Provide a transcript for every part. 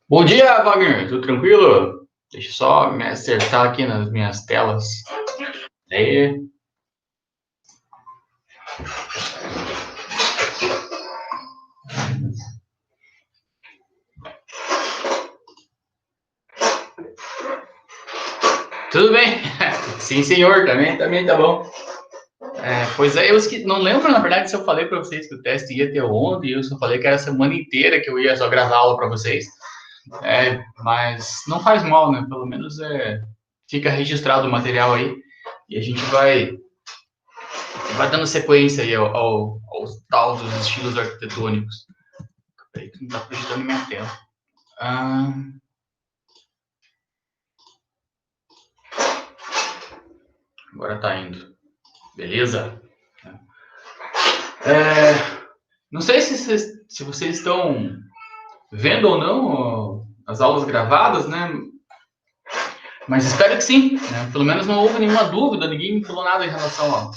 Bom dia, Wagner. Tudo tranquilo? Deixa eu só me acertar aqui nas minhas telas. Aí. Tudo bem? Sim, senhor. Também tá bom. Pois é, eu não lembro, na verdade, se eu falei para vocês que o teste ia ter ontem, eu só falei que era a semana inteira que eu ia só gravar aula para vocês. Mas não faz mal, né? Pelo menos fica registrado o material aí e a gente vai dando sequência aí aos tal dos estilos arquitetônicos. Peraí que não tá projetando minha tela. Agora tá indo. Beleza? Não sei se vocês estão vendo ou não as aulas gravadas, né? Mas espero que sim, né? Pelo menos não houve nenhuma dúvida, ninguém me falou nada em relação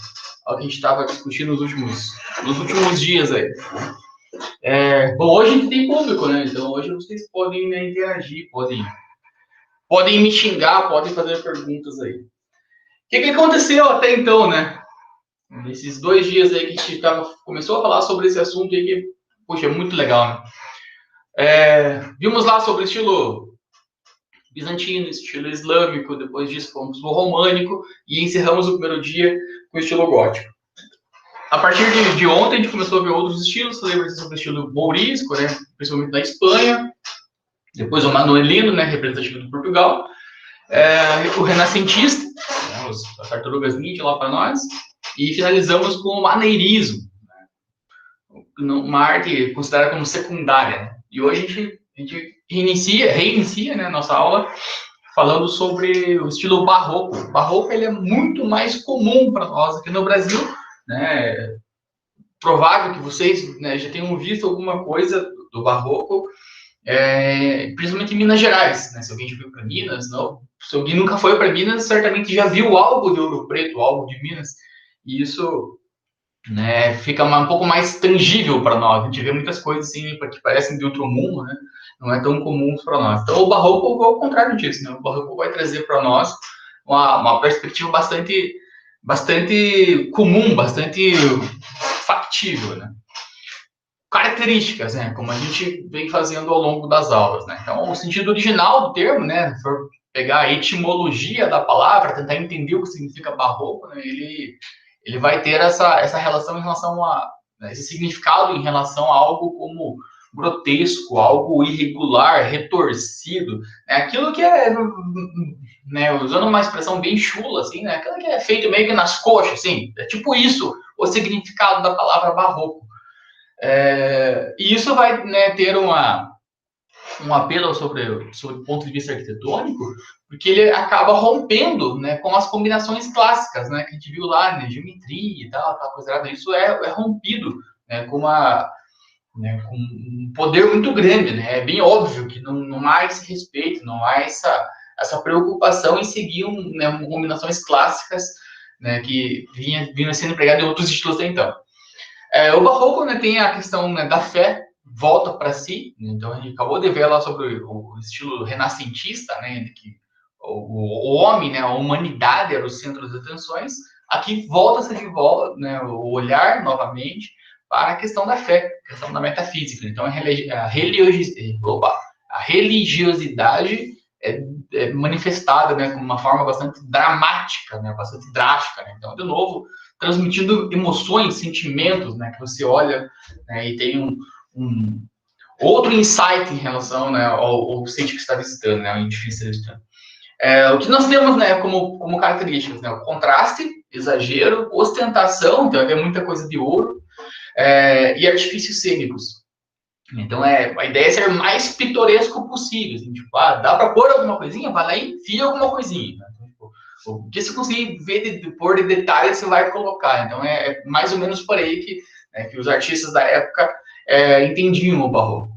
ao que a gente estava discutindo nos últimos dias aí. Bom, hoje a gente tem público, né? Então hoje vocês podem, né, interagir, podem me xingar, podem fazer perguntas aí. O que aconteceu até então, né? Nesses 2 dias aí que a gente começou a falar sobre esse assunto aí que, poxa, é muito legal, né? Vimos lá sobre o estilo bizantino, estilo islâmico, depois disso fomos pro românico e encerramos o primeiro dia com o estilo gótico. A partir de ontem a gente começou a ver outros estilos, falei sobre o estilo mourisco, né, principalmente na Espanha, depois o manuelino, né, representativo de Portugal, o renascentista, né, as tartarugas ninja lá para nós, e finalizamos com o maneirismo, né, uma arte considerada como secundária. Né? E hoje a gente reinicia, né, a nossa aula falando sobre o estilo barroco. O barroco ele é muito mais comum para nós aqui no Brasil, né? Provável que vocês, né, já tenham visto alguma coisa do barroco, principalmente em Minas Gerais. Né? Se alguém já foi para Minas, não. Se alguém nunca foi para Minas, certamente já viu algo de Ouro Preto, algo de Minas. E isso, né, fica um pouco mais tangível para nós. A gente vê muitas coisas assim que parecem de outro mundo, né? Não é tão comum para nós. Então, o barroco é o contrário disso, né? O barroco vai trazer para nós uma perspectiva bastante comum, bastante factível, né? Características, né? Como a gente vem fazendo ao longo das aulas, né? Então, o sentido original do termo, né? Se for pegar a etimologia da palavra, tentar entender o que significa barroco, né? Ele vai ter essa relação em relação né, esse significado em relação a algo como grotesco, algo irregular, retorcido, né? Aquilo que né, usando uma expressão bem chula, assim, né? Aquilo que é feito meio que nas coxas, assim, é tipo isso, o significado da palavra barroco. E isso vai, né, ter um apelo sobre o ponto de vista arquitetônico, porque ele acaba rompendo, né, com as combinações clássicas, né, que a gente viu lá, né, geometria e tal, aquela coisa errada. Isso é rompido, né, com um poder muito grande, né? É bem óbvio que não há esse respeito, não há essa preocupação em seguir né, combinações clássicas, né, que vinham sendo empregadas em outros estilos até então. O barroco, né, tem a questão, né, da fé, volta para si, né? Então a gente acabou de ver lá sobre o estilo renascentista, né, de que o homem, né, a humanidade era o centro das atenções. Aqui volta-se de volta, né, o olhar novamente para a questão da fé, a questão da metafísica. Então a religiosidade é manifestada, né, como uma forma bastante dramática, né, bastante drástica. Né? Então, de novo, transmitindo emoções, sentimentos, né, que você olha, né, e tem um outro insight em relação, né, ao sítio que está visitando, né, ao edifício que está visitando. O que nós temos, né, como características, né, o contraste, exagero, ostentação, então é muita coisa de ouro, e artifícios cênicos. Então, a ideia é ser mais pitoresco possível. Assim, tipo, dá para pôr alguma coisinha? Vai lá e enfia alguma coisinha. Né? Então, tipo, O que você conseguir ver pôr de detalhe, você vai colocar. Então, é mais ou menos por aí que os artistas da época entendiam o barroco.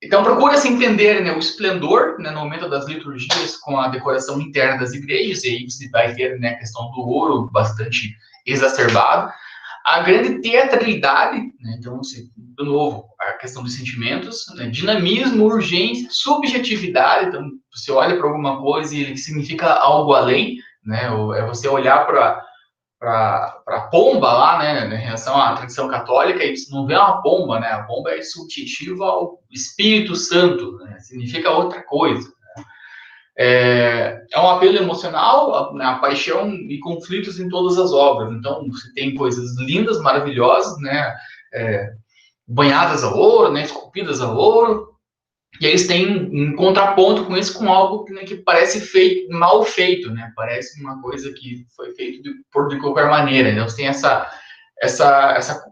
Então, procura-se entender, né, o esplendor, né, no momento das liturgias com a decoração interna das igrejas, e aí você vai ter, né, a questão do ouro bastante exacerbado, a grande teatralidade, né, então, de novo, a questão dos sentimentos, né, dinamismo, urgência, subjetividade, então, você olha para alguma coisa e ele significa algo além, né, é você olhar para a pomba lá, né, em relação à tradição católica, e você não vê uma pomba, né, a pomba é subjetiva ao Espírito Santo, né, significa outra coisa. É um apelo emocional, a paixão e conflitos em todas as obras. Então, você tem coisas lindas, maravilhosas, né, banhadas a ouro, né, esculpidas a ouro, e eles têm um contraponto com isso, com algo que parece feito, mal feito, né? Parece uma coisa que foi feito de qualquer maneira. Então, você tem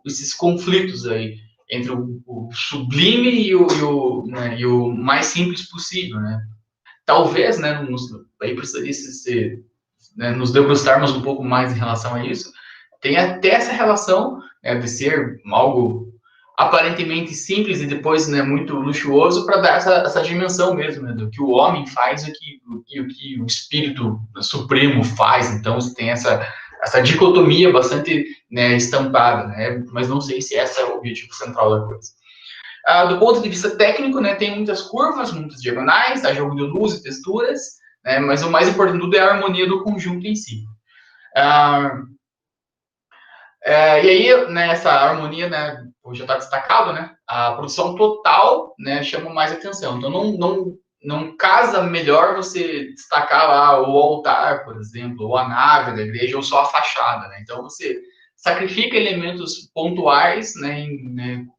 esses conflitos aí entre o sublime e o mais simples possível, né? Talvez, né, aí precisaria né, nos debruçarmos um pouco mais em relação a isso. Tem até essa relação, né, de ser algo aparentemente simples e depois, né, muito luxuoso, para dar essa dimensão mesmo, né, do que o homem faz e o que o espírito supremo faz. Então, você tem essa dicotomia bastante, né, estampada, né, mas não sei se esse é o objetivo central da coisa. Do ponto de vista técnico, né, tem muitas curvas, muitas diagonais, há jogo de luz e texturas, né, mas o mais importante de tudo é a harmonia do conjunto em si. E aí, né, essa harmonia, né, já está destacado, né, a produção total, né, chama mais atenção. Então, não casa melhor você destacar lá o altar, por exemplo, ou a nave da igreja, ou só a fachada, né? Então, você sacrifica elementos pontuais, né,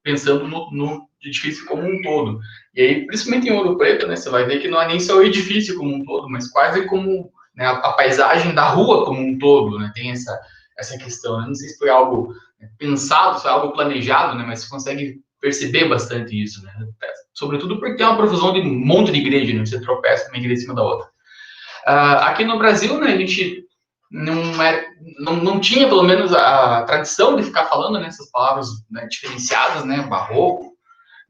pensando no edifício como um todo. E aí, principalmente em Ouro Preto, né, você vai ver que não é nem só o edifício como um todo, mas quase como, né, a paisagem da rua como um todo, né, tem essa questão. Né? Não sei se foi algo pensado, se foi algo planejado, né, mas você consegue perceber bastante isso, né? Sobretudo porque tem uma profusão de um monte de igreja, né? Você tropeça uma igreja em cima da outra. Aqui no Brasil, né, a gente não tinha, pelo menos, a tradição de ficar falando nessas palavras, né, diferenciadas, né, barroco,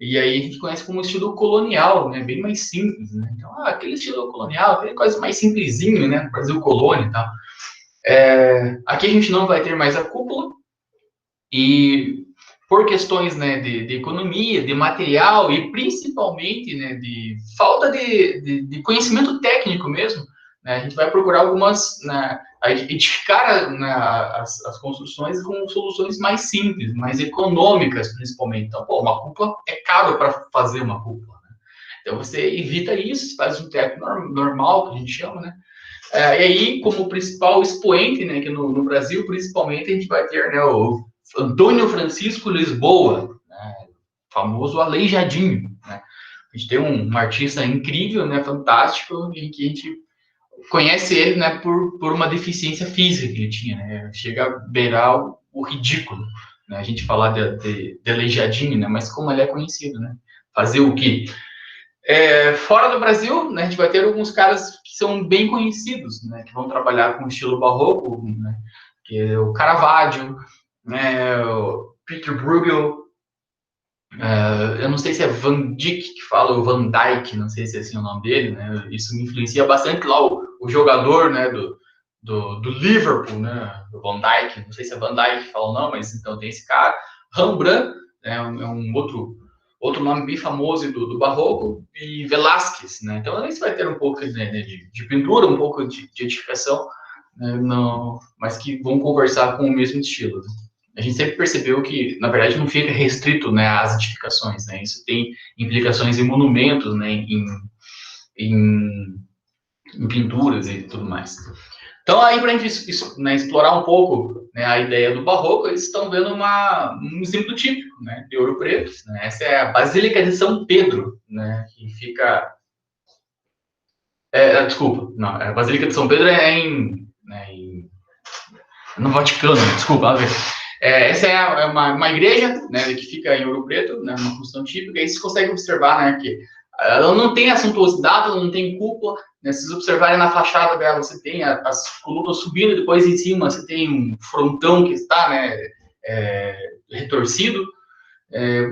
e aí a gente conhece como estilo colonial, né, bem mais simples, né? Então, aquele estilo colonial, aquele coisa mais simplesinho, né, Brasil colônia e tal. Aqui a gente não vai ter mais a cúpula, e por questões, né, de economia, de material e principalmente, né, de falta de conhecimento técnico mesmo, né, a gente vai procurar algumas, né, edificar, né, as construções com soluções mais simples, mais econômicas principalmente. Então, pô, uma cúpula é caro para fazer uma cúpula, né? Então você evita isso, faz um teto normal, que a gente chama, né? E aí, como principal expoente, né, que no Brasil, principalmente, a gente vai ter, né, o Antônio Francisco Lisboa, né, famoso Aleijadinho, né? A gente tem um artista incrível, né, fantástico, e que a gente conhece ele, né, por uma deficiência física que ele tinha, né? Chega a beirar o ridículo, né? A gente falar de Aleijadinho, né? Mas como ele é conhecido, né? Fazer o quê? Fora do Brasil, né, a gente vai ter alguns caras que são bem conhecidos, né, que vão trabalhar com o estilo barroco, né, que é o Caravaggio, né, o Peter Bruegel, eu não sei se é Van Dyck que fala, ou Van Dyke, não sei se é assim o nome dele, né, isso me influencia bastante lá, o jogador, né, do Liverpool, né, o Van Dyke, não sei se é Van Dyke que fala ou não, mas então tem esse cara, Rembrandt, né, é um outro nome bem famoso do barroco, e Velázquez, né? Então, aí você vai ter um pouco, né, de pintura, um pouco de edificação, né, mas que vão conversar com o mesmo estilo. Né? A gente sempre percebeu que, na verdade, não fica restrito, né, às edificações, né? Isso tem implicações em monumentos, né, em pinturas e tudo mais. Então, aí, para a gente, né, explorar um pouco, né, a ideia do barroco, eles estão vendo um exemplo típico, né, de Ouro Preto. Né? Essa é a Basílica de São Pedro, né, que fica... desculpa, não, a Basílica de São Pedro no Vaticano, desculpa. Essa é uma igreja, né, que fica em Ouro Preto, né, uma construção típica, e aí você consegue observar, né, que ela não tem a suntuosidade, ela não tem cúpula, né? Se vocês observarem na fachada dela, você tem as colunas subindo, depois em cima você tem um frontão que está, né, retorcido.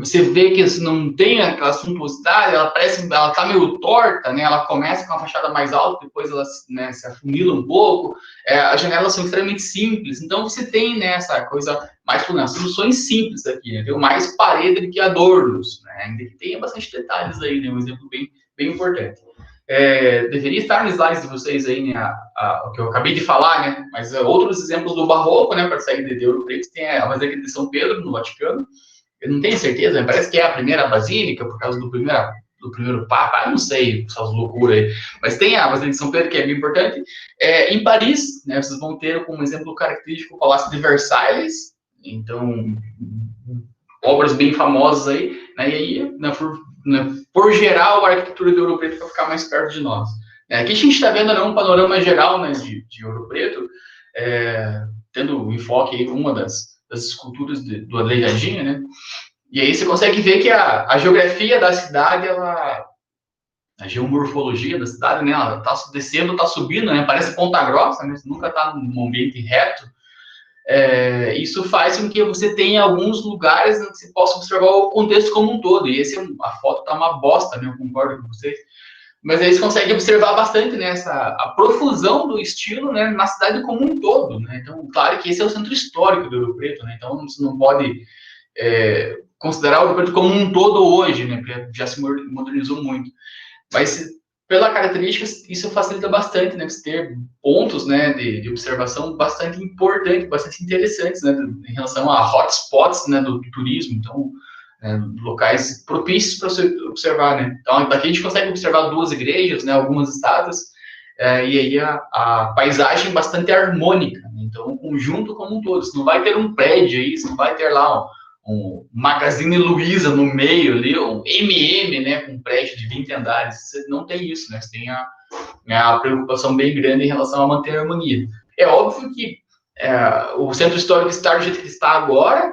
Você vê que não tem aquela suntuosidade, ela parece, ela tá meio torta, né? Ela começa com a fachada mais alta, depois ela, né, se afunila um pouco. As janelas são extremamente simples, então você tem, né, essa coisa mais plana, soluções simples aqui, né? Tem mais parede do que adornos, né? Ainda que tenha bastante detalhes aí, né? Um exemplo bem importante. Deveria estar nos slides de vocês aí, né, o que eu acabei de falar, né? Mas outros exemplos do barroco, né, para sair de Ouro Preto, tem a Basílica de São Pedro, no Vaticano. Eu não tenho certeza, parece que é a primeira basílica, por causa do primeiro papa, eu não sei, essas loucuras aí. Mas tem a Basílica de São Pedro, que é bem importante. Em Paris, né, vocês vão ter como exemplo característico o Palácio de Versalhes, então, obras bem famosas aí, né, e aí, por geral, a arquitetura de Ouro Preto vai ficar mais perto de nós. Aqui a gente está vendo, né, um panorama geral, né, de Ouro Preto, tendo o enfoque aí, uma das esculturas do Aleijadinho, né? E aí você consegue ver que a geografia da cidade, a geomorfologia da cidade, né? Ela tá descendo, tá subindo, né? Parece Ponta Grossa, né? Você nunca tá num ambiente reto. Isso faz com que você tenha alguns lugares que você possa observar o contexto como um todo. E a foto tá uma bosta, né? Eu concordo com vocês. Mas aí você consegue observar bastante, né, a profusão do estilo, né, na cidade como um todo, né? Então, claro que esse é o centro histórico do Ouro Preto, né? Então você não pode considerar o Ouro Preto como um todo hoje, né? Porque já se modernizou muito. Mas pela característica, isso facilita bastante, né? Você ter pontos, né, de observação bastante importantes, bastante interessantes, né, em relação a hotspots, né, do turismo. Então, locais propícios para você observar, né? Então, daqui a gente consegue observar 2 igrejas, né, algumas estátuas, e aí a paisagem bastante harmônica, né? Então, o conjunto como um todo. Você não vai ter um prédio aí, você não vai ter lá um Magazine Luiza no meio ali, um MM, né, com um prédio de 20 andares. Você não tem isso, né? Você tem a preocupação bem grande em relação a manter a harmonia. É óbvio que o centro histórico estar do jeito que está agora,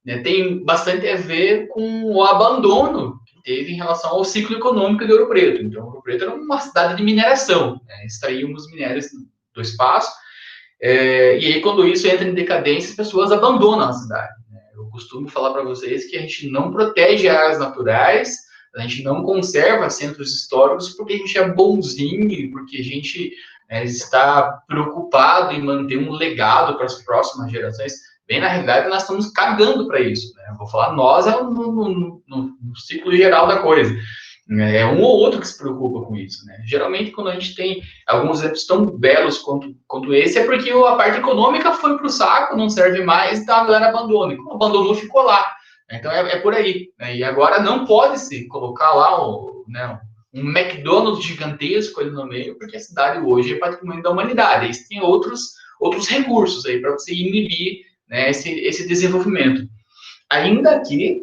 né, tem bastante a ver com o abandono que teve em relação ao ciclo econômico de Ouro Preto. Então, Ouro Preto era uma cidade de mineração, né? Extraímos minérios do espaço, e aí quando isso entra em decadência, as pessoas abandonam a cidade. Né? Eu costumo falar para vocês que a gente não protege áreas naturais, a gente não conserva centros históricos porque a gente é bonzinho, porque a gente está preocupado em manter um legado para as próximas gerações. Bem, na realidade, nós estamos cagando para isso. Né? Eu vou falar nós no ciclo geral da coisa. É um ou outro que se preocupa com isso. Né? Geralmente, quando a gente tem alguns exemplos tão belos quanto esse, é porque a parte econômica foi para o saco, não serve mais, então a galera abandona. E como abandonou, ficou lá. Então, é por aí. Né? E agora não pode-se colocar lá um McDonald's gigantesco ali no meio, porque a cidade hoje é patrimônio da humanidade. Eles têm outros recursos aí para você inibir, né, esse desenvolvimento. Ainda que,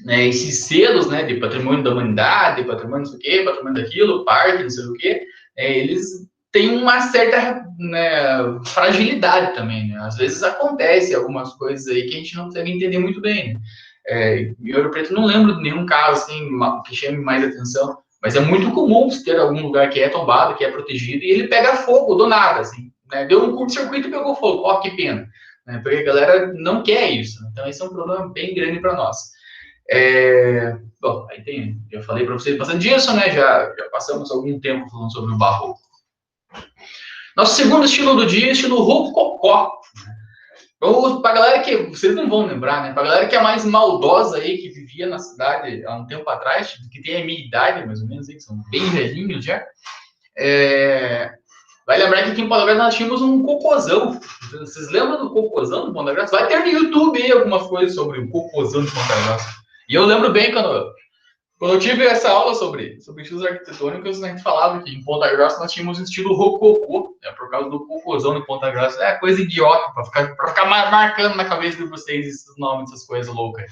né, esses selos, né, de patrimônio da humanidade, patrimônio não sei o quê, patrimônio daquilo, parque, não sei o quê, eles têm uma certa, né, fragilidade também. Né? Às vezes acontece algumas coisas aí que a gente não consegue entender muito bem. Né? Em Ouro Preto não lembro de nenhum caso assim, que chame mais atenção, mas é muito comum ter algum lugar que é tombado, que é protegido, e ele pega fogo do nada, assim. Né? Deu um curto-circuito e pegou fogo. Ó, que pena. Né? Porque a galera não quer isso. Então, esse é um problema bem grande para nós. Bom, aí eu falei para vocês bastante disso, né? Já passamos algum tempo falando sobre o barroco. Nosso segundo estilo do dia é o estilo rococó. Então, para a galera que, vocês não vão lembrar, né? Para a galera que é mais maldosa aí, que vivia na cidade há um tempo atrás, que tem a minha idade, mais ou menos, aí, que são bem velhinhos já, vai lembrar que aqui em Ponta Grossa nós tínhamos um cocôzão. Vocês lembram do cocôzão do Ponta Grossa? Vai ter no YouTube aí algumas coisas sobre o cocôzão de Ponta Grossa. E eu lembro bem quando eu tive essa aula sobre estilos arquitetônicos, a gente falava que em Ponta Grossa nós tínhamos um estilo rococô, né, por causa do cocôzão de Ponta Grossa. É coisa idiota, para ficar marcando na cabeça de vocês esses nomes, essas coisas loucas.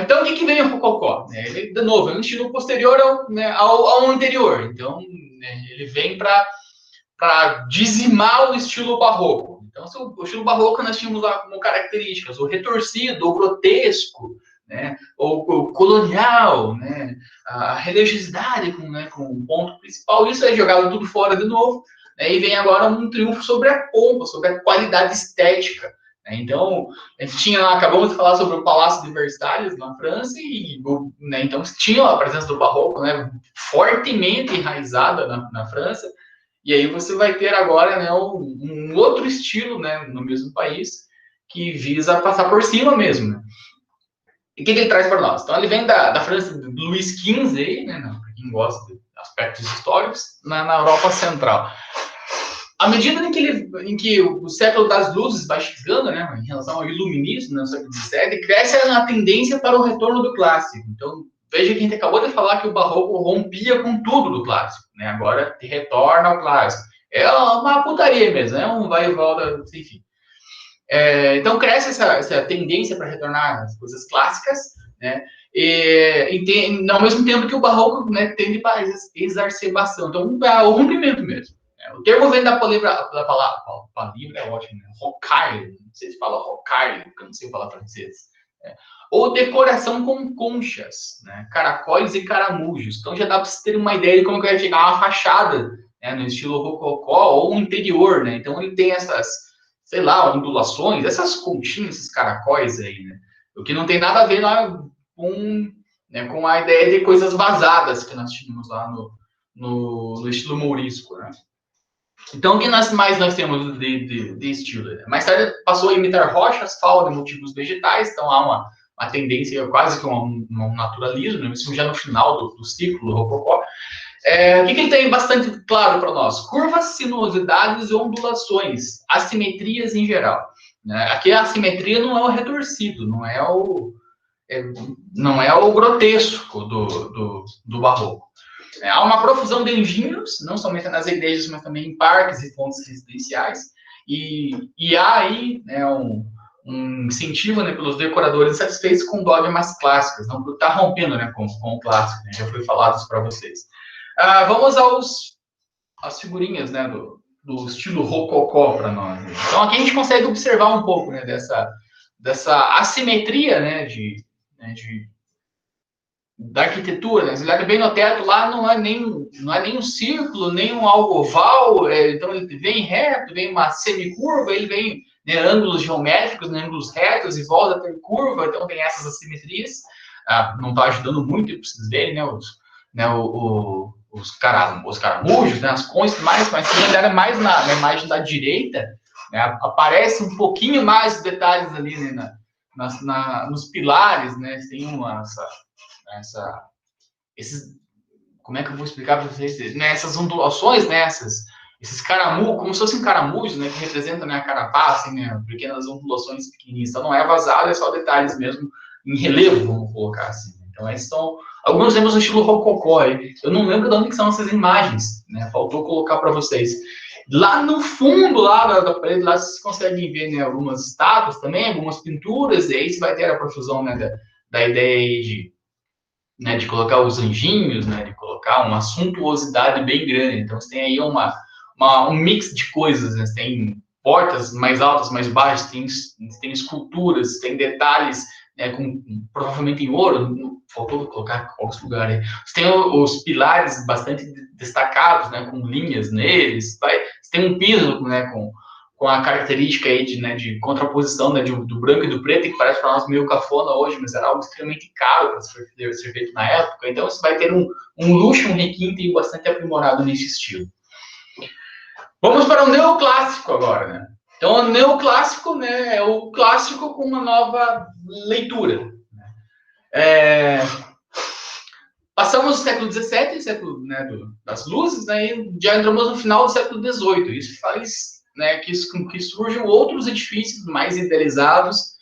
Então, o que vem o rococó? Ele, de novo, é um estilo posterior ao anterior. Então, né, ele vem para dizimar o estilo barroco. Então, o estilo barroco nós tínhamos lá como características o retorcido, o grotesco, né? Ou colonial, né? A religiosidade com um ponto principal, isso é jogado tudo fora de novo, né? E vem agora um triunfo sobre a pompa, sobre a qualidade estética, né? Então, a gente tinha lá, acabamos de falar sobre o Palácio de Versalhes na França, e né, então tinha a presença do barroco, né, fortemente enraizada na França, e aí você vai ter agora, né, um outro estilo, né, no mesmo país, que visa passar por cima mesmo, né? E o que ele traz para nós? Então, ele vem da França do Luís XV, aí, né, para quem gosta de aspectos históricos, na Europa Central. À medida em que o século das luzes vai chegando, né, em relação ao iluminismo, no século XVII, cresce a tendência para o retorno do clássico. Então, veja que a gente acabou de falar que o barroco rompia com tudo do clássico, né? Agora retorna ao clássico. É uma putaria mesmo, é um vai e volta, enfim. Então cresce essa tendência para retornar às coisas clássicas, né? Ao mesmo tempo que o barroco, né, tende para exacerbação. Então, o rompimento mesmo. O termo vem da palavra é ótimo, né? Rocaille, não sei se fala rocaille, porque eu não sei falar francês. Né? Ou decoração com conchas, né? Caracóis e caramujos. Então já dá para vocês terem uma ideia de como vai chegar uma fachada, né, no estilo rococó ou um interior, né? Então ele tem essas, sei lá, ondulações, essas conchinhas, esses caracóis aí, né? O que não tem nada a ver lá com a ideia de coisas vazadas que nós tínhamos lá no estilo mourisco, né? Então, o que nós temos de estilo? Mais tarde passou a imitar rochas, fauna e motivos vegetais, então há uma tendência quase que um naturalismo, né? Isso já no final do ciclo do rococó. O que ele tem bastante claro para nós? Curvas, sinuosidades e ondulações, assimetrias em geral. Né? Aqui a assimetria não é o retorcido, não é o grotesco do barroco. Há uma profusão de engenhos, não somente nas igrejas, mas também em parques e pontos residenciais. E há aí, né, um incentivo, né, pelos decoradores satisfeitos com dogmas clássicos, não por estar rompendo, né, com o clássico, né, já foi falado isso para vocês. Vamos às figurinhas, né, do estilo rococó para nós. Né? Então aqui a gente consegue observar um pouco, né, dessa assimetria, né, da arquitetura, né? Se olhar bem no teto lá, não é nem um círculo, nem um algo oval, então ele vem reto, vem uma semicurva, ele vem, né, ângulos geométricos, né, ângulos retos e volta a ter curva, então tem essas assimetrias. Não está ajudando muito para vocês verem, né, os caramujos, né, as conchas, mas se olhar mais na imagem da direita, né, aparece um pouquinho mais de detalhes ali, né, nos pilares, né, tem como é que eu vou explicar para vocês? Né, essas ondulações, né, esses caramujos, como se fossem caramujos, né, que representam, né, a carapaça, assim, né, pequenas ondulações pequenininhas. Então não é vazado, é só detalhes mesmo em relevo, vamos colocar assim. Então esses são alguns exemplos do estilo rococó. Eu não lembro de onde que são essas imagens, né? Faltou colocar para vocês. Lá no fundo, lá da parede, lá vocês conseguem ver, né, algumas estátuas também, algumas pinturas, e aí você vai ter a profusão, né, da ideia aí de colocar os anjinhos, né, de colocar uma suntuosidade bem grande. Então, você tem aí um mix de coisas, né? Você tem portas mais altas, mais baixas, tem esculturas, tem detalhes, né, provavelmente em ouro, faltou colocar alguns lugares. Você tem os pilares bastante destacados, né, com linhas neles, você tem um piso, né, com a característica aí de contraposição, né, do branco e do preto, que parece para nós meio cafona hoje, mas era algo extremamente caro para ser feito na época. Então, você vai ter um luxo, um requinte bastante aprimorado nesse estilo. Vamos para o neoclássico agora, né? Então, o neoclássico, né, é o clássico com uma nova leitura. Passamos do século XVII, século, né, das luzes, né, e já entramos no final do século XVIII. Isso faz, né, que surjam outros edifícios mais idealizados,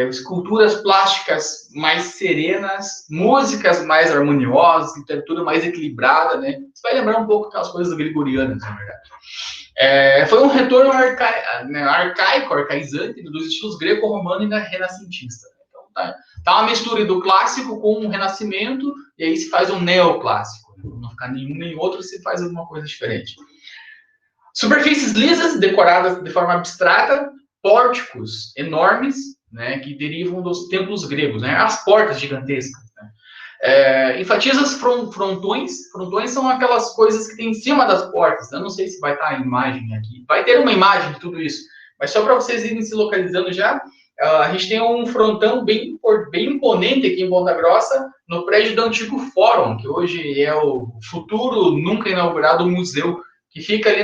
esculturas plásticas mais serenas, músicas mais harmoniosas, literatura mais equilibrada, né? Você vai lembrar um pouco aquelas coisas gregorianas, na verdade. Foi um retorno arcaico, arcaizante, dos estilos greco-romano e renascentista. Então, tá uma mistura do clássico com o renascimento, e aí se faz um neoclássico. Né? Não ficar nenhum nem outro, se faz alguma coisa diferente. Superfícies lisas, decoradas de forma abstrata, pórticos enormes, né, que derivam dos templos gregos, né, as portas gigantescas. Né. Enfatiza os frontões. Frontões são aquelas coisas que tem em cima das portas. Eu não sei se vai estar a imagem aqui. Vai ter uma imagem de tudo isso. Mas só para vocês irem se localizando já, a gente tem um frontão bem imponente aqui em Ponta Grossa, no prédio do antigo Fórum, que hoje é o futuro, nunca inaugurado museu, que fica ali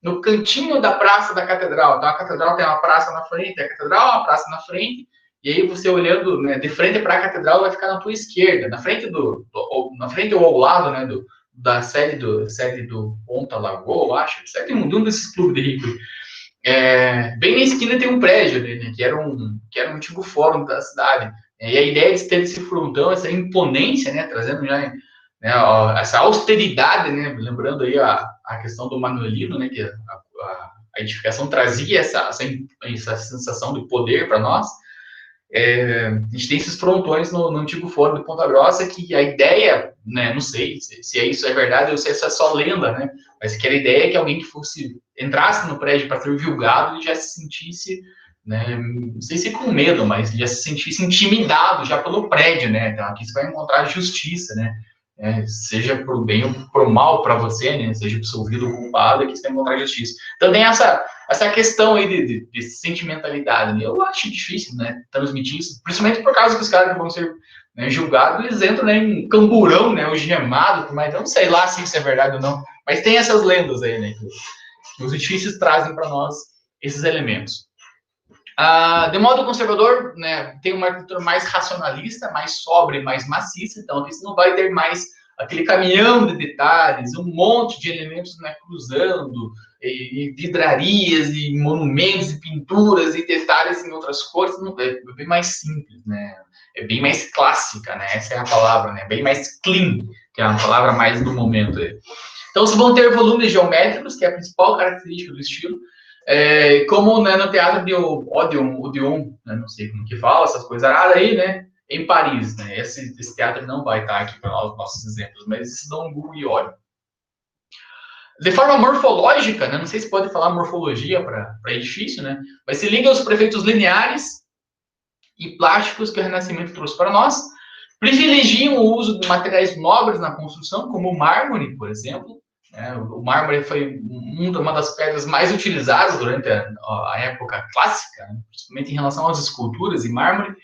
no cantinho da Praça da Catedral. Então, a Catedral tem uma praça na frente, a Catedral é uma praça na frente, e aí você olhando, né, de frente para a Catedral vai ficar na tua esquerda, na frente na frente ou ao lado, né, da sede do Ponta Lagoa, eu acho, sede de um desses clubes de rico. Bem na esquina tem um prédio, né, que era um antigo fórum da cidade. E a ideia de ter esse frontão, essa imponência, né, trazendo já, né, essa austeridade, né, lembrando aí a questão do Manuelino, né, que a edificação trazia essa sensação de poder para nós. A gente tem esses frontões no antigo fórum de Ponta Grossa, que a ideia, né, não sei se isso é verdade ou se isso é só lenda, né, mas que a ideia é que alguém que entrasse no prédio para ser julgado e já se sentisse, né, não sei se com medo, mas já se sentisse intimidado já pelo prédio, né, então aqui você vai encontrar justiça, né, seja por bem ou por mal para você, né, seja absolvido ou culpado, aqui você vai encontrar justiça. Então tem essa questão aí de sentimentalidade, né? Eu acho difícil, né, transmitir isso, principalmente por causa que os caras que vão ser, né, julgados, eles entram, né, em camburão, né, algemado, mas eu não sei lá se isso é verdade ou não, mas tem essas lendas aí, né, que os edifícios trazem para nós esses elementos. De modo conservador, né, tem uma arquitetura mais racionalista, mais sóbria, mais maciça, então aqui você não vai ter mais aquele caminhão de detalhes, um monte de elementos, né, cruzando, e vidrarias, e monumentos, e pinturas, e detalhes em outras cores, é bem mais simples, né, é bem mais clássica, né, essa é a palavra, né, bem mais clean, que é a palavra mais do momento aí. Então, vocês vão ter volumes geométricos, que é a principal característica do estilo, como, né, no teatro de Odeon, né, não sei como que fala, essas coisas aí, né, em Paris, né, esse teatro não vai estar aqui para os nossos exemplos, mas isso dá um Google e olha. De forma morfológica, né, não sei se pode falar morfologia para edifício, né, mas se liga aos prefeitos lineares e plásticos que o Renascimento trouxe para nós, privilegiam o uso de materiais nobres na construção, como o mármore, por exemplo. O mármore foi uma das pedras mais utilizadas durante a época clássica, né, principalmente em relação às esculturas e mármore.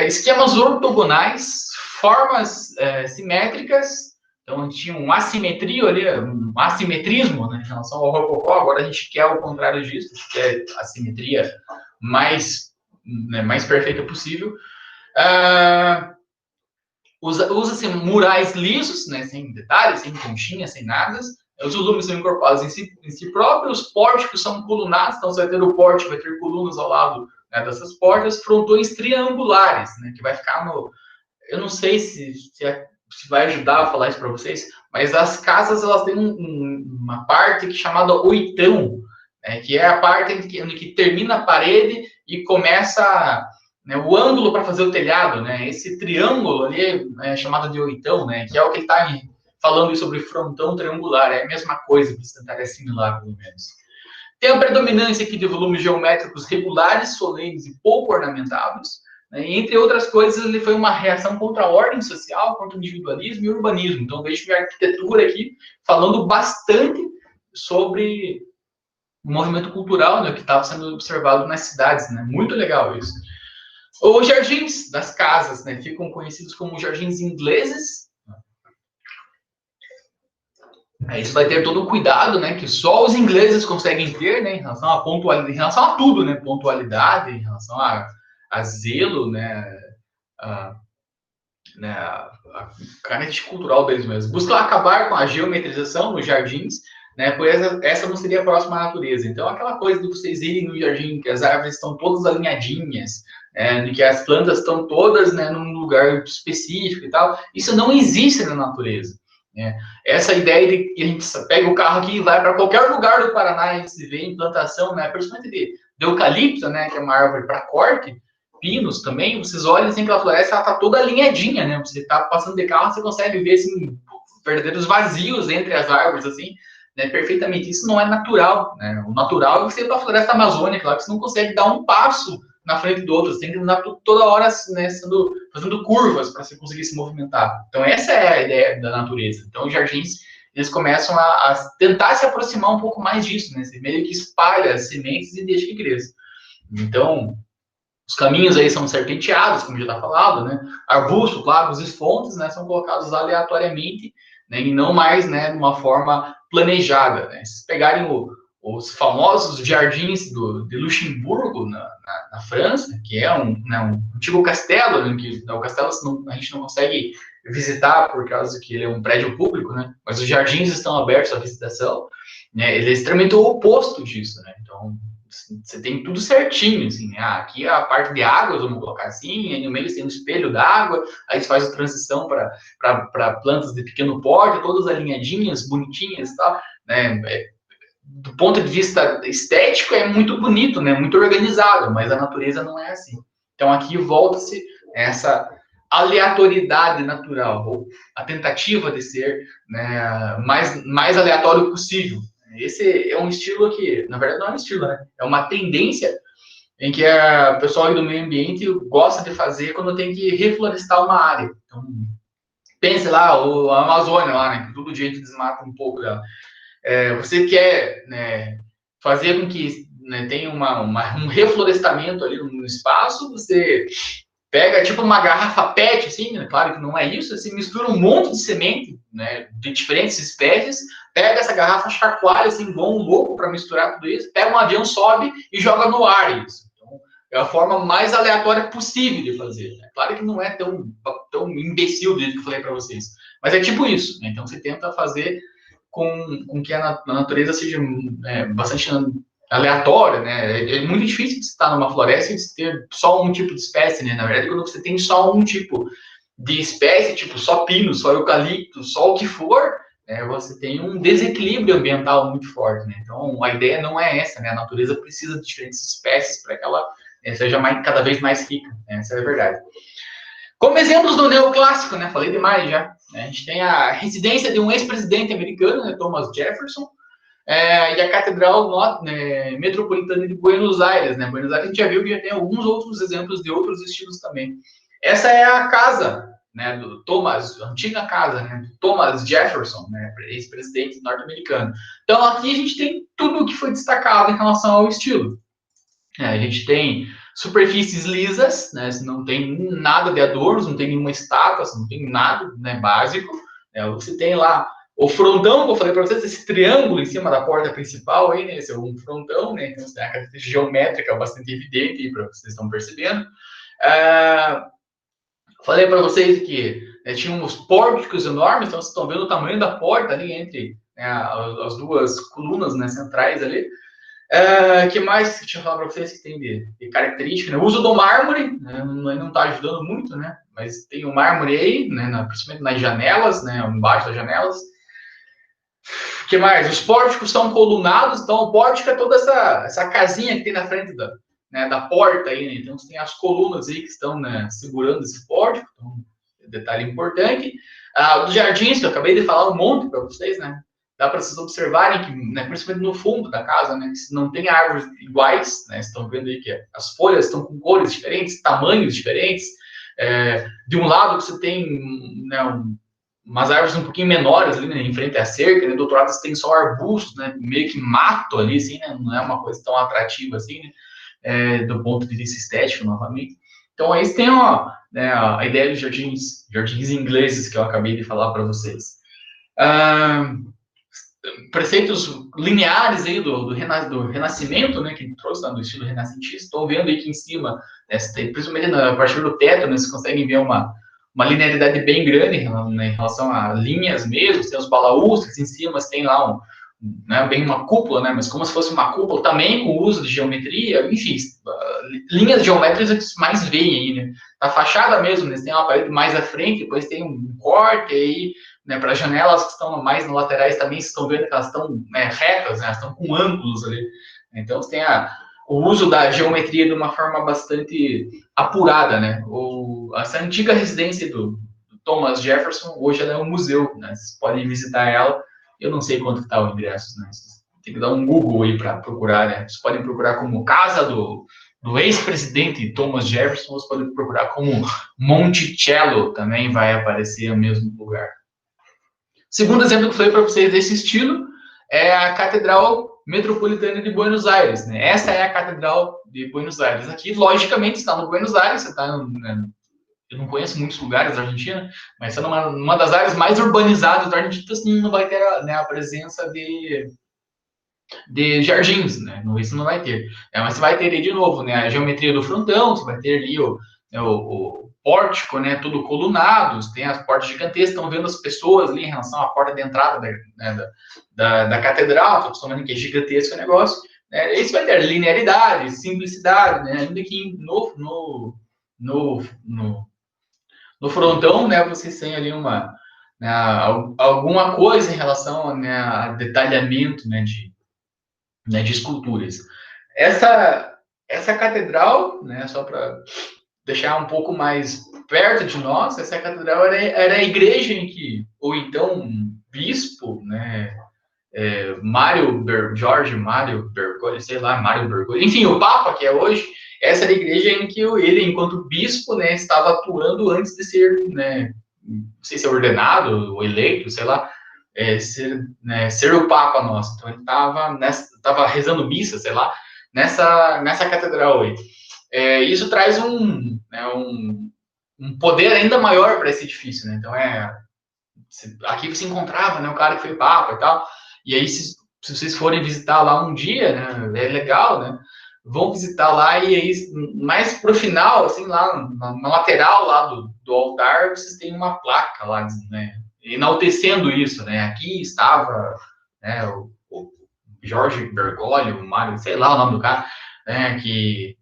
Esquemas ortogonais, formas simétricas, então tinha uma assimetria ali, um assimetrismo, né, em relação ao rococó. Agora a gente quer o contrário disso, a gente quer a simetria mais perfeita possível. Usa-se murais lisos, né, sem detalhes, sem conchinhas, sem nada. Os volumes são incorporados em si próprios. Os pórticos são colunados, então você vai ter o pórtico, vai ter colunas ao lado, né, dessas portas. Frontões triangulares, né, que vai ficar no... Eu não sei se vai ajudar a falar isso para vocês, mas as casas, elas têm uma parte que é chamada oitão, né, que é a parte onde que termina a parede e começa... né, o ângulo para fazer o telhado, né, esse triângulo ali é chamado de oitão, né, que é o que ele está falando sobre frontão triangular, é a mesma coisa, para tentar assimilar, pelo menos. Tem a predominância aqui de volumes geométricos regulares, solenes e pouco ornamentados, né, e, entre outras coisas, ele foi uma reação contra a ordem social, contra o individualismo e o urbanismo. Então, vejo que a arquitetura aqui falando bastante sobre o movimento cultural, né, que estava sendo observado nas cidades, né, muito legal isso. Os jardins das casas, né, ficam conhecidos como jardins ingleses. Aí você vai ter todo o cuidado, né, que só os ingleses conseguem ter, né, em relação a pontualidade, em relação a tudo, né, pontualidade, em relação a zelo, né, a característica cultural deles mesmos. Busca acabar com a geometrização nos jardins, né, pois essa não seria a próxima natureza. Então, aquela coisa de vocês irem no jardim, que as árvores estão todas alinhadinhas, de que as plantas estão todas, né, num lugar específico e tal, isso não existe na natureza. Né? Essa ideia de que a gente pega o carro aqui e vai para qualquer lugar do Paraná e se vê em plantação, né, principalmente de eucalipto, né, que é uma árvore para corte, pinos também, vocês olham assim, aquela floresta, ela tá toda alinhadinha, né? Você tá passando de carro, você consegue ver, assim, verdadeiros vazios entre as árvores, assim, né? Perfeitamente. Isso não é natural, né? O natural é você ir para a floresta amazônica, lá que você não consegue dar um passo, na frente do outro, você tem que andar toda hora, né, fazendo curvas para você conseguir se movimentar. Então, essa é a ideia da natureza. Então, os jardins, eles começam a tentar se aproximar um pouco mais disso, né? Você meio que espalha as sementes e deixa que cresça. Então, os caminhos aí são serpenteados, como já está falado, né? Arbustos, lagos e fontes, né, são colocados aleatoriamente, né, e não mais, né, de uma forma planejada. Né? Se pegarem os famosos jardins de Luxemburgo, na França, que é né, um antigo castelo, né, que o castelo a gente não consegue visitar por causa que ele é um prédio público, né? Mas os jardins estão abertos à visitação, né? Ele é extremamente o oposto disso, né? Então, você tem tudo certinho, assim, né? Aqui a parte de águas, vamos colocar assim, aí no meio tem um espelho d'água, aí você faz a transição para plantas de pequeno porte, todas alinhadinhas, bonitinhas e tal, né? Do ponto de vista estético é muito bonito, né? Muito organizado, mas a natureza não é assim. Então aqui volta-se essa aleatoriedade natural, ou a tentativa de ser, né, mais aleatório possível. Esse é um estilo que, na verdade, não é um estilo, né? É uma tendência em que o pessoal do meio ambiente gosta de fazer quando tem que reflorestar uma área. Então, pense lá, a Amazônia lá, né? Que todo dia a gente desmata um pouco dela. Você quer, né, fazer com que, né, tenha um reflorestamento ali no espaço, você pega tipo uma garrafa PET, assim, né? Claro que não é isso, você mistura um monte de semente, né, de diferentes espécies, pega essa garrafa, chacoalha assim, igual um louco para misturar tudo isso, pega um avião, sobe e joga no ar isso. Então, é a forma mais aleatória possível de fazer. Né? Claro que não é tão imbecil do jeito que eu falei para vocês, mas é tipo isso. Né? Então, você tenta fazer com que a natureza seja bastante aleatória, né? É muito difícil de estar numa floresta e ter só um tipo de espécie, né? Na verdade, quando você tem só um tipo de espécie, tipo só pino, só eucalipto, só o que for, né, você tem um desequilíbrio ambiental muito forte, né? Então, a ideia não é essa, né? A natureza precisa de diferentes espécies para que ela seja cada vez mais rica, né? Essa é a verdade. Como exemplos do neoclássico, né? Falei demais já. Né? A gente tem a residência de um ex-presidente americano, né, Thomas Jefferson, e a Catedral Metropolitana de Buenos Aires. Né? Buenos Aires a gente já viu que já tem alguns outros exemplos de outros estilos também. Essa é a casa, né, do Thomas, a antiga casa, né, do Thomas Jefferson, né, ex-presidente norte-americano. Então aqui a gente tem tudo o que foi destacado em relação ao estilo. A gente tem superfícies lisas, né, não tem nada de adornos, não tem nenhuma estátua, não tem nada, né, básico. Né, você tem lá o frontão, que eu falei para vocês, esse triângulo em cima da porta principal, aí, né, esse é um frontão, né, então você tem a característica geométrica bastante evidente, para vocês estão percebendo. Falei para vocês que tinha uns pórticos enormes, então vocês estão vendo o tamanho da porta ali entre, né, as duas colunas, né, centrais ali. Que mais que eu tinha falado para vocês que tem de característica? Né? O uso do mármore, né? Não está ajudando muito, né? Mas tem o mármore aí, né? Principalmente nas janelas, né? Embaixo das janelas. O que mais? Os pórticos são colunados, então o pórtico é toda essa casinha que tem na frente da porta aí, né? Então você tem as colunas aí que estão, né, segurando esse pórtico, então, detalhe importante. Os jardins, que eu acabei de falar um monte para vocês, né? Dá para vocês observarem que, né, principalmente no fundo da casa, né, não tem árvores iguais, né, estão vendo aí que as folhas estão com cores diferentes, tamanhos diferentes. De um lado você tem, né, umas árvores um pouquinho menores ali, né, em frente à cerca, né, do outro lado você tem só arbustos, né, meio que mato ali, assim, né, não é uma coisa tão atrativa assim, né, do ponto de vista estético, novamente. Então, aí tem né, a ideia dos jardins ingleses que eu acabei de falar para vocês. Preceitos lineares aí do Renascimento, né, que trouxe do estilo renascentista. Estão vendo aí que em cima, né, principalmente a partir do teto, né, vocês conseguem ver uma linearidade bem grande, né, em relação a linhas mesmo. Tem os balaústres em cima, tem lá não é bem uma cúpula, né, mas como se fosse uma cúpula também com uso de geometria, enfim, linhas geométricas que mais veem aí, né. Na fachada mesmo, né, tem uma parede mais à frente, depois tem um corte aí, né, para as janelas que estão mais nas laterais também, vocês estão vendo que elas estão, né, retas, né, elas estão com ângulos ali. Então, você tem o uso da geometria de uma forma bastante apurada, né? Essa antiga residência do Thomas Jefferson, hoje ela é um museu, né? Vocês podem visitar ela. Eu não sei quanto está o ingresso, né? Vocês tem que dar um Google aí para procurar, né? Vocês podem procurar como Casa do ex-presidente Thomas Jefferson, você pode procurar como Monticello, também vai aparecer no mesmo lugar. Segundo exemplo que eu falei para vocês desse estilo é a Catedral Metropolitana de Buenos Aires, né? Essa é a Catedral de Buenos Aires. Aqui, logicamente, está no Buenos Aires, você está, né? Eu não conheço muitos lugares da Argentina, mas está numa das áreas mais urbanizadas da Argentina, assim, não vai ter né, a presença de jardins, né? Isso não vai ter. Mas você vai ter ali de novo, né? A geometria do frontão, você vai ter ali o pórtico, né? Tudo colunado, tem as portas gigantescas, estão vendo as pessoas ali em relação à porta de entrada da catedral, estão falando que é gigantesco o negócio. Né? Isso vai ter linearidade, simplicidade, né? Ainda que no frontão, né? Vocês têm ali né, alguma coisa em relação, né, a detalhamento, né, de esculturas. Essa catedral, né, só para deixar um pouco mais perto de nós, essa catedral era a igreja em que, ou então bispo, né, Jorge Mário Bergoglio, sei lá, Mário Bergoglio, enfim, o Papa que é hoje, essa era a igreja em que ele, enquanto bispo, né, estava atuando antes de ser, né, não sei se é ordenado ou eleito, sei lá, ser o Papa nosso. Então ele estava rezando missa, sei lá, nessa catedral aí. Isso traz um poder ainda maior para esse edifício, né? Então aqui você encontrava, né, o cara que foi Papa e tal. E aí se vocês forem visitar lá um dia, né, é legal, né? Vão visitar lá e aí mais pro final, assim, lá na lateral lá do altar, vocês têm uma placa lá, né, enaltecendo isso, né? Aqui estava, né, o Jorge Bergoglio, o Mário, sei lá o nome do cara, né, que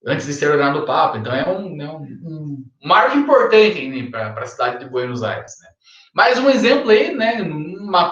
antes de ser ordenado Papa. Então um marco importante para a cidade de Buenos Aires, né? Mais um exemplo aí, né,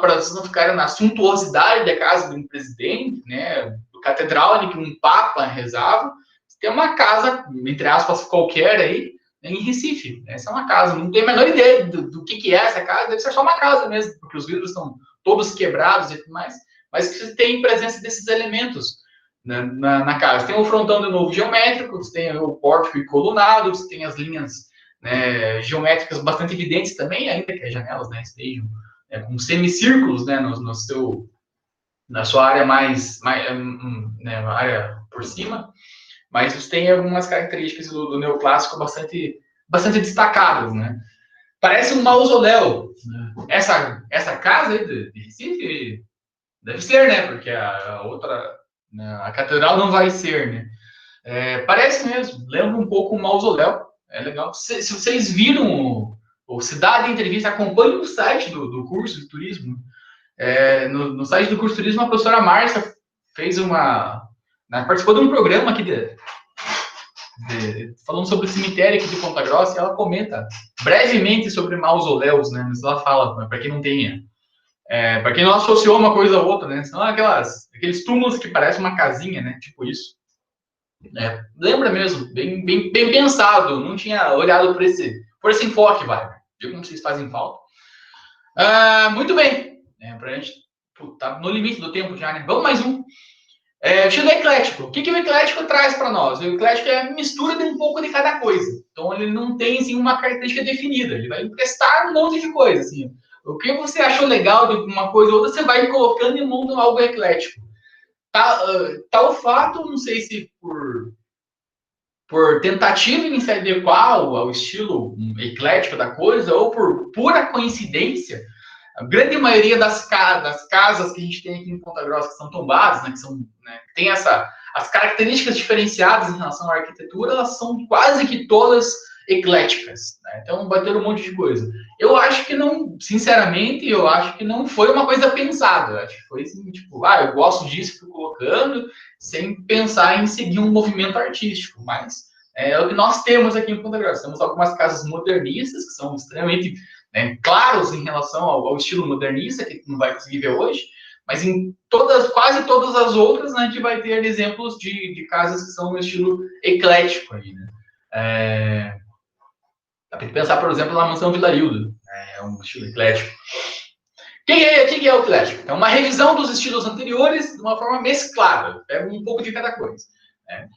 para vocês não ficarem na suntuosidade da casa do presidente, né, catedral em que um papa rezava, tem uma casa, entre aspas, qualquer aí, em Recife. Essa é uma casa, não tenho a menor ideia do que é essa casa, deve ser só uma casa mesmo, porque os vidros estão todos quebrados e tudo mais, mas que tem presença desses elementos na casa. Tem o frontão de novo geométrico, você tem o pórtico e colunado, você tem as linhas, né, geométricas bastante evidentes também, ainda que as janelas, né, estejam com semicírculos, né, na sua área né, área por cima, mas você tem algumas características do neoclássico bastante destacadas, né? Parece um mausoléu. Né? Essa casa aí de Recife deve ser, né? Porque a outra, né, a catedral não vai ser, né? Parece mesmo, lembra um pouco um mausoléu. É legal. Se vocês viram o Cidade Entrevista, acompanhem o site do curso de turismo. No site do curso de turismo, a professora Márcia fez né, participou de um programa aqui falando sobre o cemitério aqui de Ponta Grossa, e ela comenta brevemente sobre mausoléus, né? Mas ela fala, para quem não tenha, para quem não associou uma coisa a outra, né? São aqueles túmulos que parecem uma casinha, né? Tipo isso. Lembra mesmo, bem pensado. Não tinha olhado por esse enfoque, vai. Viu como vocês fazem falta? Muito bem. Pra gente tá no limite do tempo já, né? Vamos mais um. Estilo eclético. O que o eclético traz para nós? O eclético é a mistura de um pouco de cada coisa. Então ele não tem assim, uma característica definida. Ele vai emprestar um monte de coisa. Assim. O que você achou legal de uma coisa ou outra, você vai colocando e monta algo eclético. Tal fato, não sei se por tentativa em se adequar ao estilo eclético da coisa, ou por pura coincidência, a grande maioria das casas que a gente tem aqui em Ponta Grossa, que são tombadas, né, que tem as características diferenciadas em relação à arquitetura, elas são quase que todas ecléticas. Né? Então, vai ter um monte de coisa. Eu acho que não, sinceramente, eu acho que não foi uma coisa pensada. Eu acho que foi assim, tipo, eu gosto disso, fui colocando, sem pensar em seguir um movimento artístico. Mas é o que nós temos aqui em Ponta Grossa. Temos algumas casas modernistas, que são extremamente claros em relação ao estilo modernista, que não vai conseguir ver hoje, mas em quase todas as outras, né, a gente vai ter exemplos de casas que são no estilo eclético aí, né? Dá para pensar, por exemplo, na Mansão Vilarildo, é um estilo eclético. O que é o eclético? É uma revisão dos estilos anteriores de uma forma mesclada, pega um pouco de cada coisa. Né?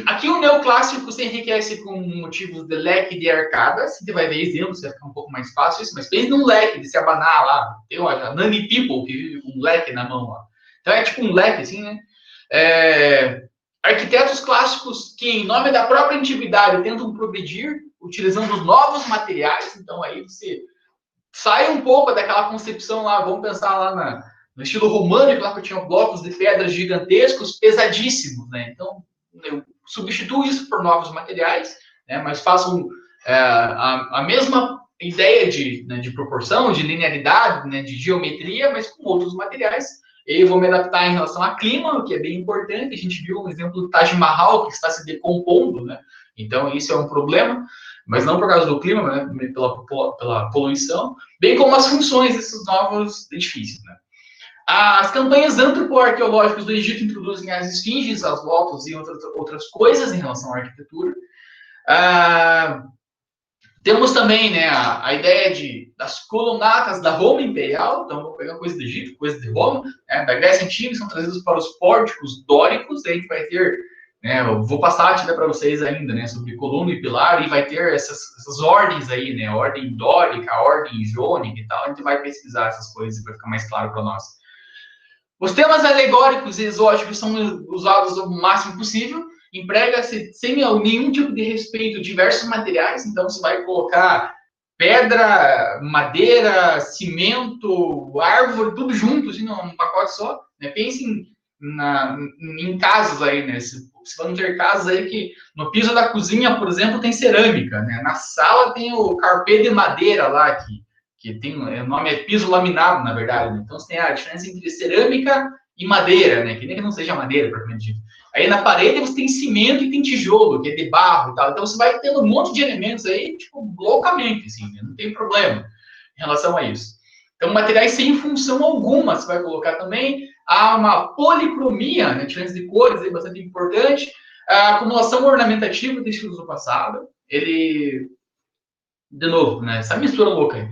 Aqui o neoclássico se enriquece com motivos de leque de arcadas. Você vai ver exemplos, vai ficar um pouco mais fácil isso, mas pense num leque de se abanar lá. Tem a Nani People que vive com um leque na mão lá. Então é tipo um leque, assim, né? Arquitetos clássicos que, em nome da própria antiguidade, tentam progredir utilizando novos materiais. Então aí você sai um pouco daquela concepção lá, vamos pensar lá no estilo românico, lá que tinha blocos de pedras gigantescos, pesadíssimos, né? Então, eu substituo isso por novos materiais, né? Mas faço a mesma ideia de proporção, de linearidade, né? De geometria, mas com outros materiais. Eu vou me adaptar em relação ao clima, que é bem importante. A gente viu um exemplo do Taj Mahal, que está se decompondo, né? Então, isso é um problema, mas não por causa do clima, né? Pela poluição, bem como as funções desses novos edifícios, né? As campanhas antropoarqueológicas do Egito introduzem as esfinges, as lótus e outras coisas em relação à arquitetura. Temos também, né, a ideia das colunatas da Roma Imperial. Então, vou pegar coisa do Egito, coisa de Roma, né, da Grécia Antiga, são trazidos para os pórticos dóricos. Aí a gente vai ter, né, eu vou passar a dica para vocês ainda, né, sobre coluna e pilar, e vai ter essas ordens aí, né, ordem dórica, ordem jônica e tal. A gente vai pesquisar essas coisas para ficar mais claro para nós. Os temas alegóricos e exóticos são usados o máximo possível. Emprega-se sem nenhum tipo de respeito diversos materiais. Então, você vai colocar pedra, madeira, cimento, árvore, tudo junto, assim, num pacote só. Né? Pense em casas aí, né? Se vão ter casas aí que no piso da cozinha, por exemplo, tem cerâmica, né? Na sala tem o carpê de madeira lá, que tem, o nome é piso laminado, na verdade. Né? Então, você tem a diferença entre cerâmica e madeira, né? Que nem que não seja madeira, propriamente dito. Aí na parede você tem cimento e tem tijolo, que é de barro e tal. Então, você vai tendo um monte de elementos aí, tipo, loucamente, assim, né? Não tem problema em relação a isso. Então, materiais sem função alguma você vai colocar também. Há uma policromia, né? Diferença de cores aí, bastante importante. A acumulação ornamentativa de estilos do passado. Ele, de novo, né? Essa mistura louca aí.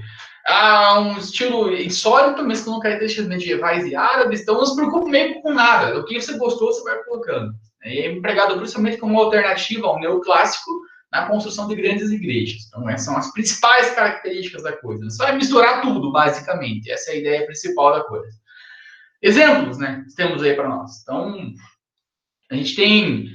Há um estilo insólito, mesclando características medievais e árabes, então não se preocupe meio com nada. O que você gostou, você vai colocando. E é empregado principalmente como alternativa ao neoclássico na construção de grandes igrejas. Então, essas são as principais características da coisa. Você vai misturar tudo, basicamente. Essa é a ideia principal da coisa. Exemplos, né? Temos aí para nós. Então, a gente tem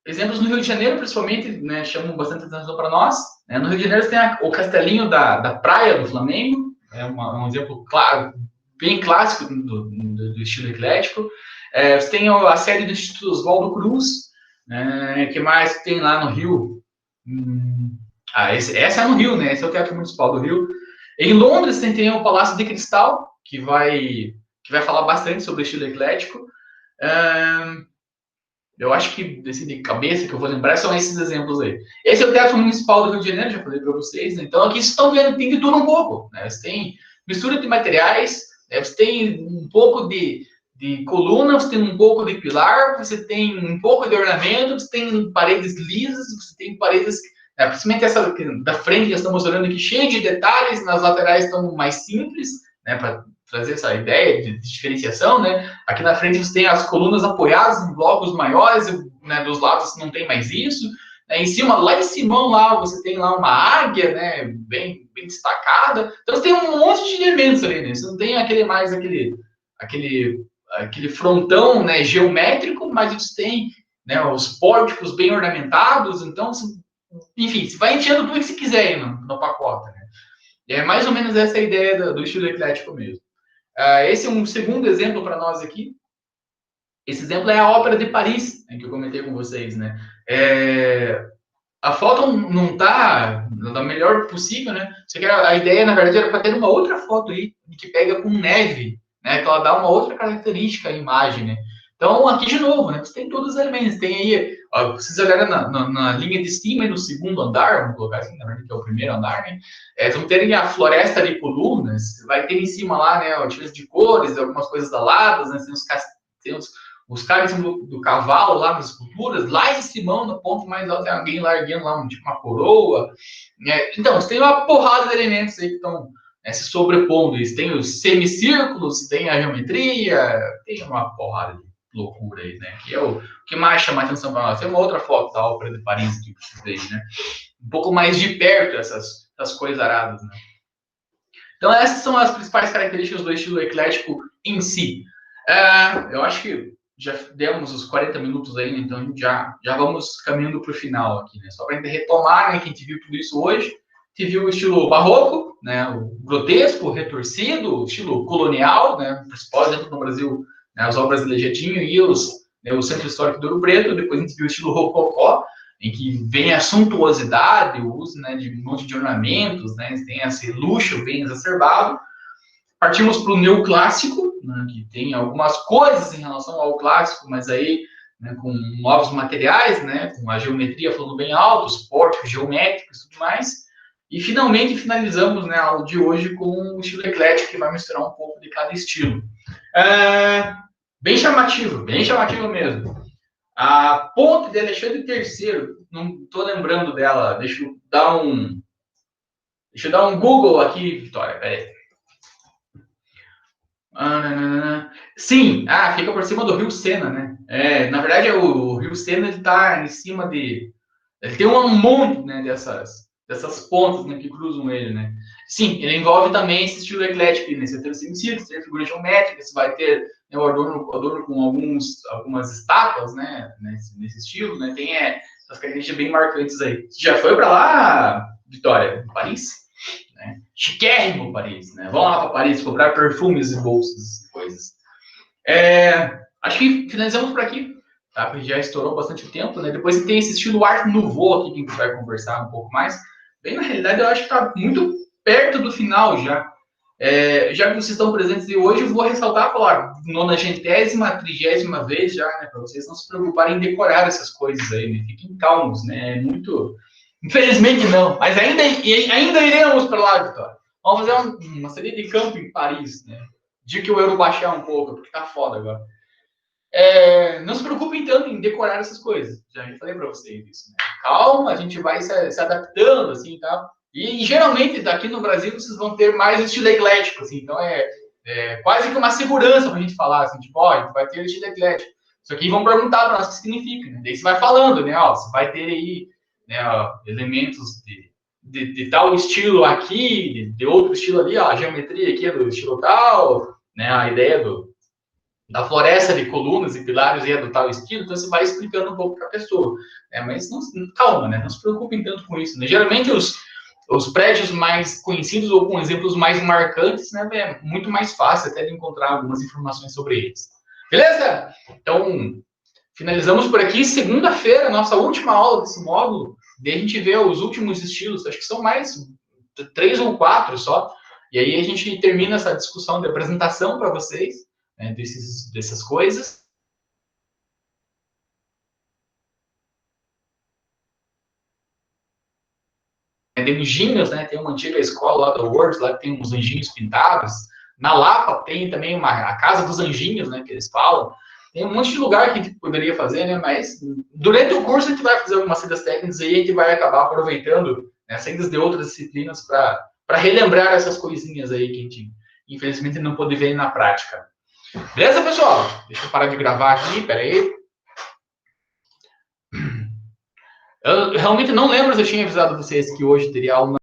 exemplos no Rio de Janeiro, principalmente, né, chamam bastante atenção para nós. Né? No Rio de Janeiro, você tem o castelinho da praia do Flamengo, é um exemplo claro, bem clássico do estilo eclético. Você tem a sede do Instituto Oswaldo Cruz, né, que mais tem lá no Rio? Essa é no Rio, né? Esse é o Teatro Municipal do Rio. Em Londres, você tem o Palácio de Cristal, que vai falar bastante sobre o estilo eclético. Eu acho que, desse de cabeça que eu vou lembrar, são esses exemplos aí. Esse é o Teatro Municipal do Rio de Janeiro, já falei para vocês. Né? Então, aqui vocês estão vendo, tem de tudo um pouco. Né? Você tem mistura de materiais, né? Você tem um pouco de coluna, você tem um pouco de pilar, você tem um pouco de ornamento, você tem paredes lisas, você tem paredes, principalmente essa da frente que estamos olhando aqui, cheia de detalhes, nas laterais estão mais simples, né, para trazer essa ideia de diferenciação, né? Aqui na frente você tem as colunas apoiadas em blocos maiores, né, dos lados não tem mais isso. Em cima, lá em cima, lá, você tem lá uma águia, né, bem destacada. Então, você tem um monte de elementos ali, né? Você não tem aquele frontão, né, geométrico, mas você tem, né, os pórticos bem ornamentados. Então, enfim, você vai enchendo tudo que você quiser aí no pacote, né? E é mais ou menos essa a ideia do estilo eclético mesmo. Esse é um segundo exemplo para nós aqui. Esse exemplo é a Ópera de Paris, né, que eu comentei com vocês, né? A foto não está da melhor possível, né? Só que a ideia, na verdade, era para ter uma outra foto aí, que pega com neve, né? Que ela dá uma outra característica à imagem, né? Então, aqui de novo, né? Você tem todos os elementos. Tem aí, ó, vocês olharem na linha de cima e no segundo andar, vamos colocar assim, na verdade, que é o primeiro andar, né? Vocês vão ter a floresta de colunas, vai ter em cima lá, né? O tipo de cores, algumas coisas aladas, né? Tem os caras do cavalo lá nas esculturas, lá em cima, no ponto mais alto, tem alguém largando lá, tipo uma coroa. Né? Então, você tem uma porrada de elementos aí que estão, né, se sobrepondo. Tem os semicírculos, tem a geometria, tem uma porrada ali. loucura aí, né? Que é o que mais chama a atenção para nós. Tem uma outra foto da Ópera de Paris aqui para vocês verem, né? Um pouco mais de perto essas coisas aradas, né? Então essas são as principais características do estilo eclético em si. Eu acho que já demos os 40 minutos aí, né? Então a gente já vamos caminhando para o final aqui, né? Só para a gente retomar, né, que a gente viu tudo isso hoje. A gente viu o estilo barroco, né, o grotesco, o retorcido, o estilo colonial, né, principal exemplo no Brasil, né, as obras de Lejedinho e o Centro Histórico do Ouro Preto. Depois a gente viu o estilo rococó, em que vem a suntuosidade, o uso, né, de um monte de ornamentos, né, tem esse luxo bem exacerbado. Partimos para o neoclássico, né, que tem algumas coisas em relação ao clássico, mas aí, né, com novos materiais, né, com a geometria falando bem alto, os pórticos geométricos e tudo mais. E finalmente finalizamos, né, a aula de hoje com o estilo eclético, que vai misturar um pouco de cada estilo. Bem chamativo mesmo. A Ponte de Alexandre III, não estou lembrando dela, deixa eu dar um Google aqui, Vitória, peraí. Sim, fica por cima do Rio Sena, né? Na verdade, o Rio Sena está em cima de... Ele tem um monte, né, dessas pontas, né, que cruzam ele, né? Sim, ele envolve também esse estilo eclético, né? Você tem o semicírculo, você tem a figura geométrica, você vai ter, né, o adorno com algumas estátuas, né, nesse estilo, né? Tem essas características bem marcantes aí. Você já foi para lá, Vitória? Paris? Né? Chiquérrimo Paris, né? Vamos lá para Paris comprar perfumes e bolsas e coisas. Acho que finalizamos por aqui, tá? Porque já estourou bastante tempo, né? Depois tem esse estilo Art Nouveau aqui que a gente vai conversar um pouco mais. Bem, na realidade, eu acho que está muito perto do final já. Já que vocês estão presentes e hoje, eu vou ressaltar, falar 90ª, 30ª vez já, né? Para vocês não se preocuparem em decorar essas coisas aí, né? Fiquem calmos, né? É muito... Infelizmente não, mas ainda iremos para lá, Vitória. Vamos fazer uma série de campo em Paris, né? De que o euro baixar um pouco, porque tá foda agora. Não se preocupem tanto em decorar essas coisas. Já falei para vocês isso, né? Calma, a gente vai se adaptando, assim, tá? E geralmente, daqui no Brasil, vocês vão ter mais estilo eclético, assim. Então, quase que uma segurança pra gente falar, assim, tipo, a gente vai ter estilo eclético. Isso aqui vão perguntar para nós o que significa, né? Daí você vai falando, né? Você vai ter aí, né, elementos de tal estilo aqui, de outro estilo ali, a geometria aqui é do estilo tal, né? A ideia da floresta de colunas e pilares é do tal estilo, então você vai explicando um pouco para a pessoa. Mas calma, né? Não se preocupem tanto com isso. Né? Geralmente os prédios mais conhecidos ou com exemplos mais marcantes, né, é muito mais fácil até de encontrar algumas informações sobre eles. Beleza? Então, finalizamos por aqui. Segunda-feira, nossa última aula desse módulo, daí a gente vê os últimos estilos, acho que são mais 3 ou 4 só, e aí a gente termina essa discussão de apresentação para vocês, né, dessas coisas. De anjinhos, né? Tem uma antiga escola lá do Words, lá que tem uns anjinhos pintados. Na Lapa tem também a Casa dos Anjinhos, né? Que eles falam. Tem um monte de lugar que a gente poderia fazer, né? Mas durante o curso a gente vai fazer algumas saídas técnicas e a gente vai acabar aproveitando, né, saídas de outras disciplinas para relembrar essas coisinhas aí que a gente, infelizmente, não pôde ver na prática. Beleza, pessoal? Deixa eu parar de gravar aqui, peraí. Eu realmente não lembro se eu tinha avisado vocês que hoje teria aula